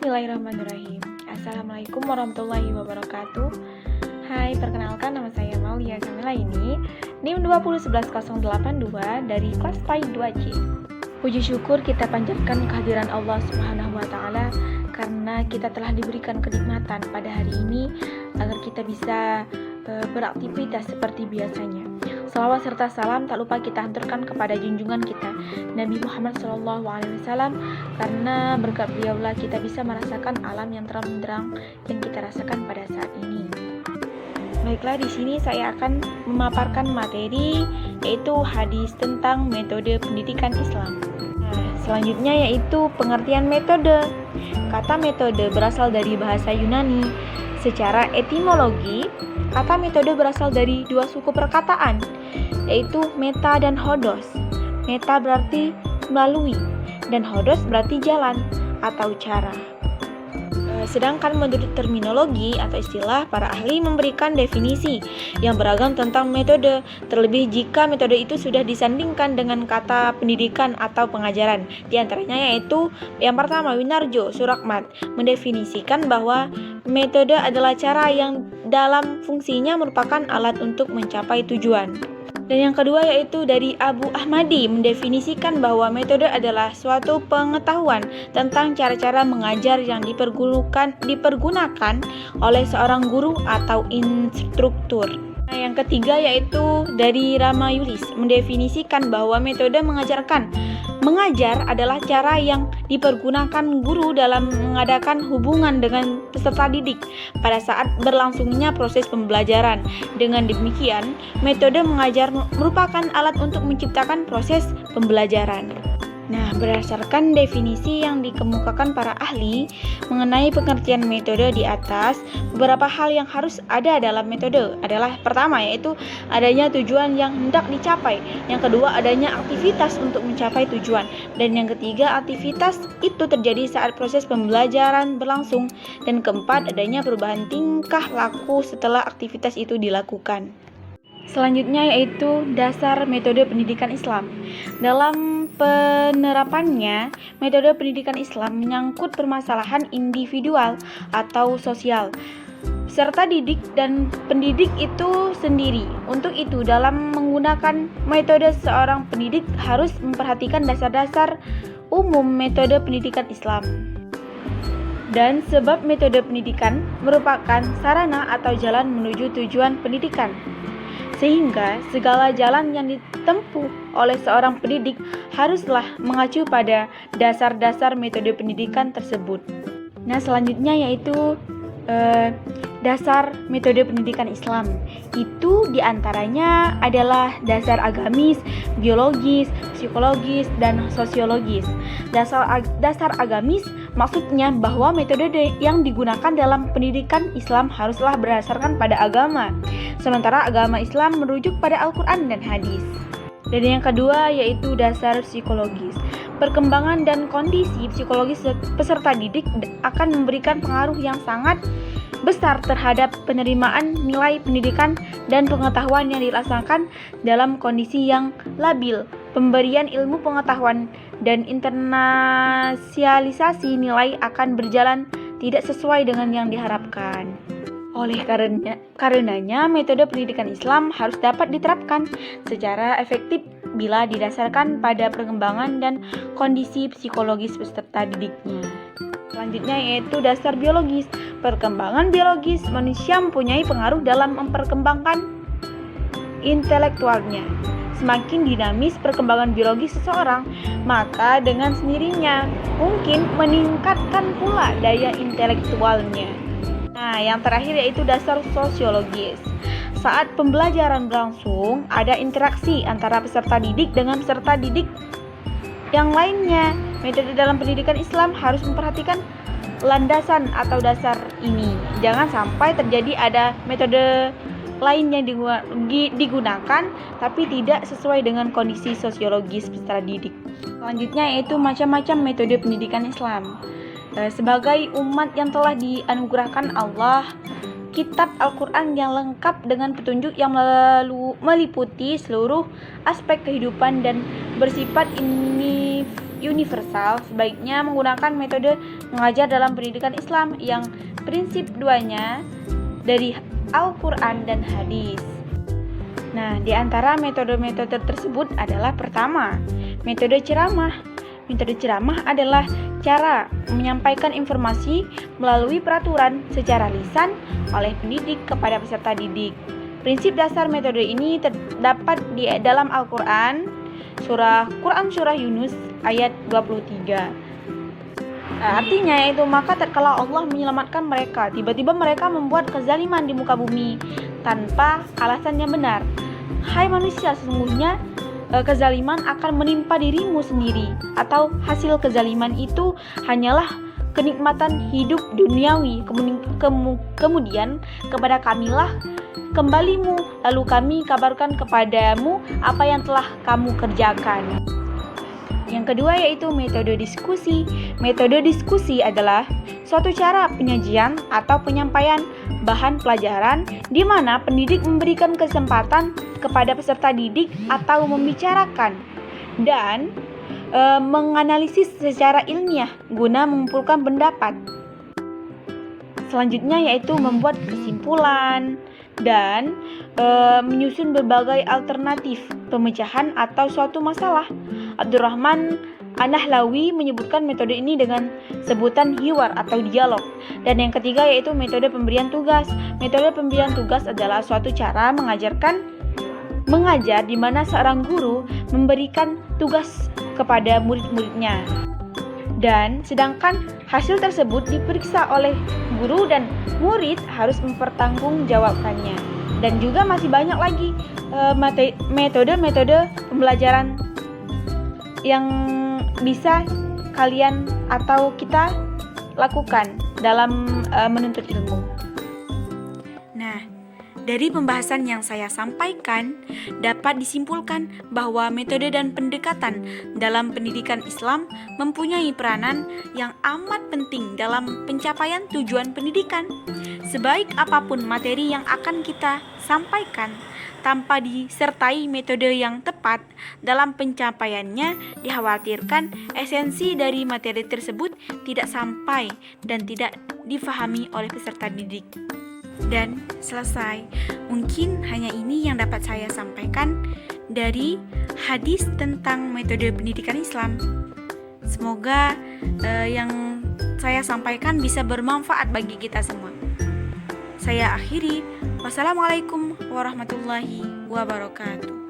Bismillahirrahmanirrahim. Assalamualaikum warahmatullahi wabarakatuh. Hai, perkenalkan nama saya Maulia Kamila ini NIM 2011082 dari kelas PAI 2C. Puji syukur kita panjatkan kehadiran Allah Subhanahu wa taala karena kita telah diberikan kenikmatan pada hari ini agar kita bisa beraktivitas seperti biasanya. Salawat serta salam tak lupa kita haturkan kepada junjungan kita Nabi Muhammad SAW, karena berkat beliaulah kita bisa merasakan alam yang terang benderang yang kita rasakan pada saat ini. Baiklah, di sini saya akan memaparkan materi yaitu hadis tentang metode pendidikan Islam. Selanjutnya yaitu pengertian metode. Kata metode berasal dari bahasa Yunani. Secara etimologi, kata metode berasal dari dua suku perkataan, yaitu meta dan hodos. Meta berarti melalui, dan hodos berarti jalan atau cara. Sedangkan menurut terminologi atau istilah, para ahli memberikan definisi yang beragam tentang metode, terlebih jika metode itu sudah disandingkan dengan kata pendidikan atau pengajaran. Di antaranya yaitu yang pertama, Winarjo Surakmat mendefinisikan bahwa metode adalah cara yang dalam fungsinya merupakan alat untuk mencapai tujuan. Dan yang kedua yaitu dari Abu Ahmadi mendefinisikan bahwa metode adalah suatu pengetahuan tentang cara-cara mengajar yang dipergunakan oleh seorang guru atau instruktur. Nah, yang ketiga yaitu dari Ramayulis mendefinisikan bahwa metode mengajar adalah cara yang dipergunakan guru dalam mengadakan hubungan dengan peserta didik pada saat berlangsungnya proses pembelajaran. Dengan demikian, metode mengajar merupakan alat untuk menciptakan proses pembelajaran. Nah, berdasarkan definisi yang dikemukakan para ahli mengenai pengertian metode di atas, beberapa hal yang harus ada dalam metode adalah pertama yaitu adanya tujuan yang hendak dicapai, yang kedua adanya aktivitas untuk mencapai tujuan, dan yang ketiga aktivitas itu terjadi saat proses pembelajaran berlangsung, dan keempat adanya perubahan tingkah laku setelah aktivitas itu dilakukan. Selanjutnya yaitu dasar metode pendidikan Islam. Dalam penerapannya, metode pendidikan Islam menyangkut permasalahan individual atau sosial serta didik dan pendidik itu sendiri. Untuk itu, dalam menggunakan metode, seorang pendidik harus memperhatikan dasar-dasar umum metode pendidikan Islam. Dan sebab metode pendidikan merupakan sarana atau jalan menuju tujuan pendidikan, sehingga segala jalan yang ditempuh oleh seorang pendidik haruslah mengacu pada dasar-dasar metode pendidikan tersebut. Nah, selanjutnya yaitu dasar metode pendidikan Islam. Itu diantaranya adalah dasar agamis, biologis, psikologis, dan sosiologis. Dasar agamis maksudnya bahwa metode yang digunakan dalam pendidikan Islam haruslah berdasarkan pada agama, sementara agama Islam merujuk pada Al-Quran dan hadis. Dan yang kedua yaitu dasar psikologis. Perkembangan dan kondisi psikologis peserta didik akan memberikan pengaruh yang sangat besar terhadap penerimaan nilai pendidikan dan pengetahuan yang dilaksanakan dalam kondisi yang labil. Pemberian ilmu pengetahuan dan internalisasi nilai akan berjalan tidak sesuai dengan yang diharapkan. Oleh karenanya, metode pendidikan Islam harus dapat diterapkan secara efektif bila didasarkan pada perkembangan dan kondisi psikologis peserta didiknya. Selanjutnya yaitu dasar biologis. Perkembangan biologis manusia mempunyai pengaruh dalam memperkembangkan intelektualnya. Semakin dinamis perkembangan biologis seseorang, maka dengan sendirinya mungkin meningkatkan pula daya intelektualnya. Nah, yang terakhir yaitu dasar sosiologis. Saat pembelajaran berlangsung, ada interaksi antara peserta didik dengan peserta didik yang lainnya. Metode dalam pendidikan Islam harus memperhatikan landasan atau dasar ini. Jangan sampai terjadi ada metode lain yang digunakan tapi tidak sesuai dengan kondisi sosiologis peserta didik. Selanjutnya yaitu macam-macam metode pendidikan Islam. Sebagai umat yang telah dianugerahkan Allah kitab Al-Quran yang lengkap dengan petunjuk yang meliputi seluruh aspek kehidupan dan bersifat universal, sebaiknya menggunakan metode mengajar dalam pendidikan Islam yang prinsip duanya dari Al-Quran dan hadis. Nah, di antara metode-metode tersebut adalah pertama, metode ceramah. Metode ceramah adalah cara menyampaikan informasi melalui peraturan secara lisan oleh pendidik kepada peserta didik. Prinsip dasar metode ini terdapat di dalam Al-Quran, surah Yunus ayat 23. Artinya yaitu maka tatkala Allah menyelamatkan mereka, tiba-tiba mereka membuat kezaliman di muka bumi tanpa alasan yang benar. Hai manusia, sesungguhnya kezaliman akan menimpa dirimu sendiri, atau hasil kezaliman itu hanyalah kenikmatan hidup duniawi. Kemudian kepada kamilah kembalimu, lalu kami kabarkan kepadamu apa yang telah kamu kerjakan. Yang kedua yaitu metode diskusi. Metode diskusi adalah suatu cara penyajian atau penyampaian bahan pelajaran di mana pendidik memberikan kesempatan kepada peserta didik atau membicarakan dan menganalisis secara ilmiah guna mengumpulkan pendapat. Selanjutnya yaitu membuat kesimpulan dan menyusun berbagai alternatif pemecahan atau suatu masalah. Abdurrahman An-Nahlawi menyebutkan metode ini dengan sebutan hiwar atau dialog. Dan yang ketiga yaitu metode pemberian tugas. Metode pemberian tugas adalah suatu cara mengajar di mana seorang guru memberikan tugas kepada murid-muridnya. Dan sedangkan hasil tersebut diperiksa oleh guru dan murid harus mempertanggungjawabkannya. Dan juga masih banyak lagi metode-metode pembelajaran yang bisa kalian atau kita lakukan dalam menuntut ilmu. Nah, dari pembahasan yang saya sampaikan dapat disimpulkan bahwa metode dan pendekatan dalam pendidikan Islam mempunyai peranan yang amat penting dalam pencapaian tujuan pendidikan. Sebaik apapun materi yang akan kita sampaikan, tanpa disertai metode yang tepat dalam pencapaiannya, dikhawatirkan esensi dari materi tersebut tidak sampai dan tidak difahami oleh peserta didik. Dan selesai. Mungkin hanya ini yang dapat saya sampaikan dari hadis tentang metode pendidikan Islam. Semoga yang saya sampaikan bisa bermanfaat bagi kita semua. Saya akhiri. Wassalamualaikum warahmatullahi wabarakatuh.